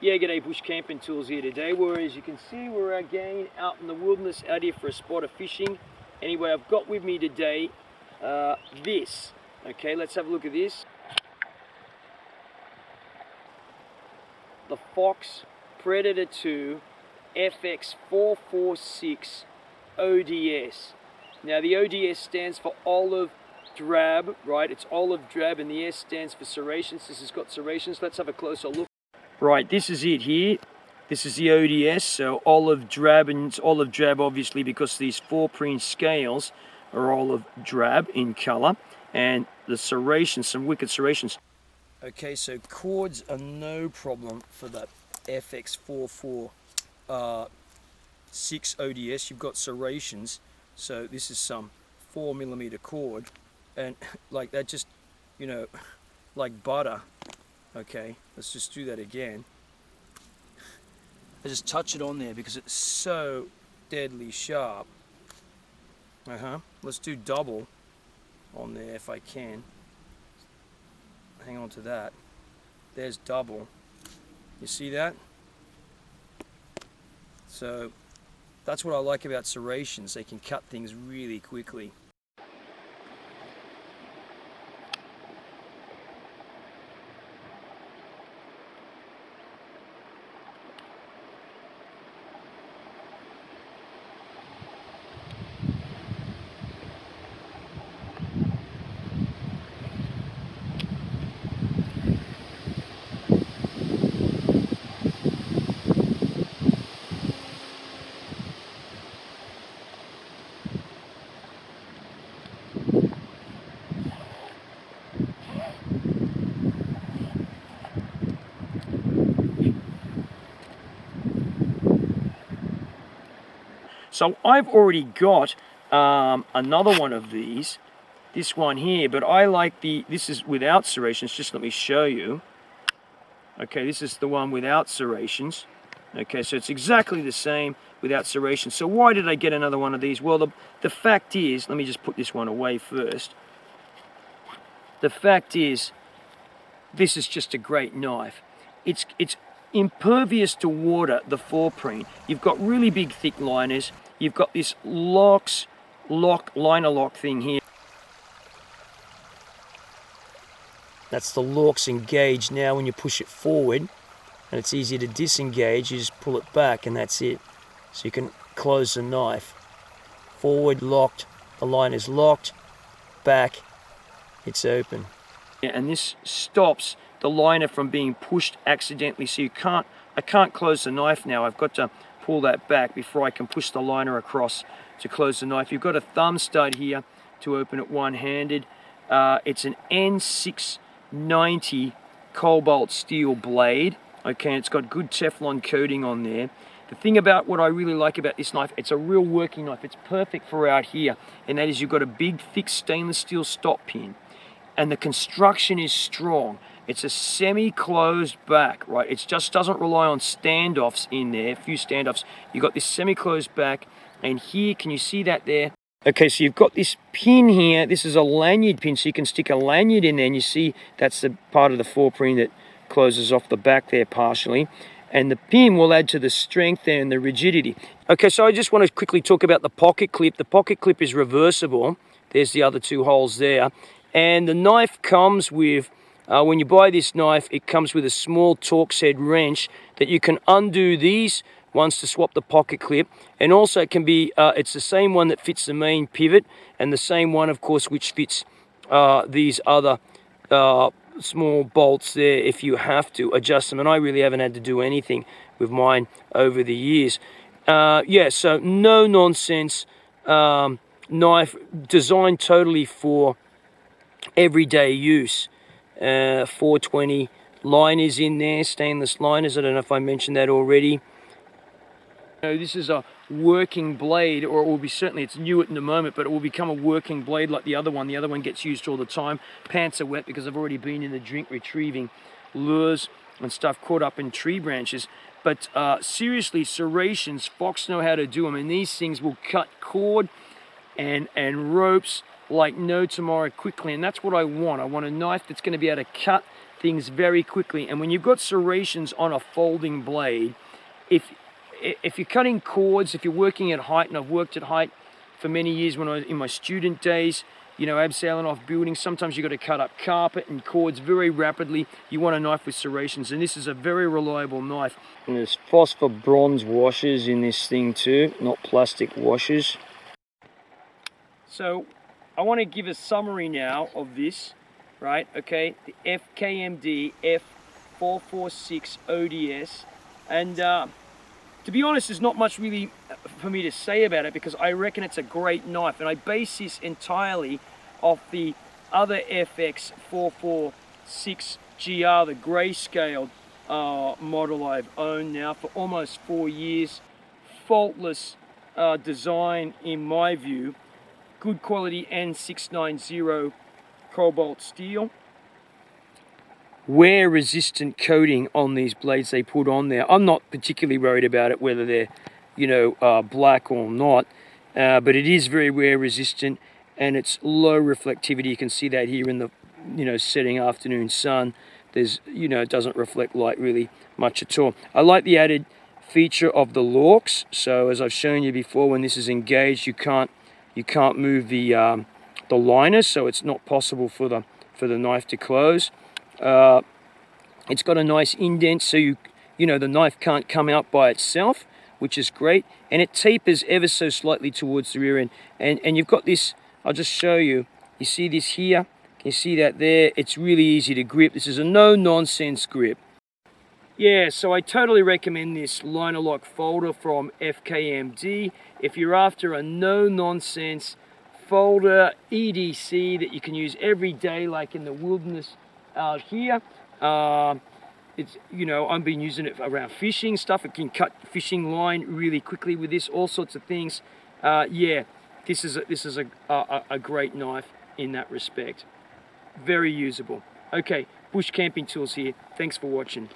Yeah, g'day, Bush Camping Tools here today, where as you can see we're again out in the wilderness out here for a spot of fishing. Anyway, I've got with me today this. Okay, let's have a look at this. The Fox Predator 2 FX446 ODS. Now the ODS stands for olive drab, right? It's olive drab, and the S stands for serrations. This has got serrations. Let's have a closer look. Right, this is it here. This is the ODS, so olive drab, and it's olive drab obviously because these 4-preen scales are olive drab in color, and the serrations, some wicked serrations. Okay, so cords are no problem for the FX446 ODS. You've got serrations, so this is some 4mm cord, and like that, just, you know, like butter. Okay, let's just do that again. I just touch it on there because it's so deadly sharp. Let's do double on there if I can. Hang on to that. There's double. You see that? So that's what I like about serrations. They can cut things really quickly. So I've already got another one of these, this one here, but I like this is without serrations. Just let me show you. Okay, this is the one without serrations. Okay, so it's exactly the same without serrations. So why did I get another one of these? Well, the fact is, let me just put this one away first. The fact is, this is just a great knife. It's impervious to water, the 4-preen. You've got really big thick liners. You've got this liner lock thing here. That's the locks engaged. Now when you push it forward, and it's easy to disengage, you just pull it back and that's it. So you can close the knife. Forward locked, the line is locked, back, it's open. Yeah, and this stops the liner from being pushed accidentally, so I can't close the knife now. I've got to pull that back before I can push the liner across to close the knife. You've got a thumb stud here to open it one-handed. It's an N690 Co Steel blade. Okay, and it's got good Teflon coating on there. The thing about what I really like about this knife, it's a real working knife. It's perfect for out here, and that is you've got a big, thick stainless steel stop pin, and the construction is strong. It's a semi-closed back, right? It just doesn't rely on standoffs in there, a few standoffs. You've got this semi-closed back, and here, can you see that there? Okay, so you've got this pin here. This is a lanyard pin, so you can stick a lanyard in there, and you see that's the part of the 4-preen that closes off the back there partially. And the pin will add to the strength there and the rigidity. Okay, so I just want to quickly talk about the pocket clip. The pocket clip is reversible. There's the other 2 holes there. And the knife comes with, when you buy this knife, it comes with a small Torx head wrench that you can undo these ones to swap the pocket clip. And also it can be, it's the same one that fits the main pivot, and the same one, of course, which fits these other small bolts there if you have to adjust them. And I really haven't had to do anything with mine over the years. Yeah, so no nonsense knife, designed totally for everyday use. 420 liners in there, stainless liners. I don't know if I mentioned that already. This is a working blade, or it will be, certainly it's new at the moment, but it will become a working blade like the other one. The other one gets used all the time. Pants are wet because I've already been in the drink retrieving lures and stuff caught up in tree branches. But seriously, serrations, Fox know how to do them, and these things will cut cord and ropes like no tomorrow quickly, and that's what I want. I want a knife that's going to be able to cut things very quickly. And when you've got serrations on a folding blade, if you're cutting cords, if you're working at height, and I've worked at height for many years when I was in my student days, you know, abseiling off buildings, sometimes you've got to cut up carpet and cords very rapidly. You want a knife with serrations, and this is a very reliable knife. And there's phosphor bronze washers in this thing too, not plastic washers. So I want to give a summary now of this, right? Okay, the FKMD F446 ODS, and to be honest, there's not much really for me to say about it because I reckon it's a great knife, and I base this entirely off the other FX446 GR, the grayscale model I've owned now for almost 4 years. Faultless design in my view. Good quality N690 cobalt steel. Wear resistant coating on these blades they put on there. I'm not particularly worried about it whether they're, you know, black or not, but it is very wear resistant, and it's low reflectivity. You can see that here in the, you know, setting afternoon sun. There's, you know, it doesn't reflect light really much at all. I like the added feature of the locks. So as I've shown you before, when this is engaged, you can't move the liner, so it's not possible for the knife to close. It's got a nice indent, so you know the knife can't come out by itself, which is great, and it tapers ever so slightly towards the rear end. And you've got this. I'll just show you. You see this here? Can you see that there? It's really easy to grip. This is a no-nonsense grip. Yeah, so I totally recommend this liner lock folder from FKMD. If you're after a no-nonsense folder EDC that you can use every day, like in the wilderness out here, it's, you know, I've been using it around fishing stuff. It can cut fishing line really quickly with this, all sorts of things. Yeah, this is a great knife in that respect. Very usable. Okay, bush camping tools here. Thanks for watching.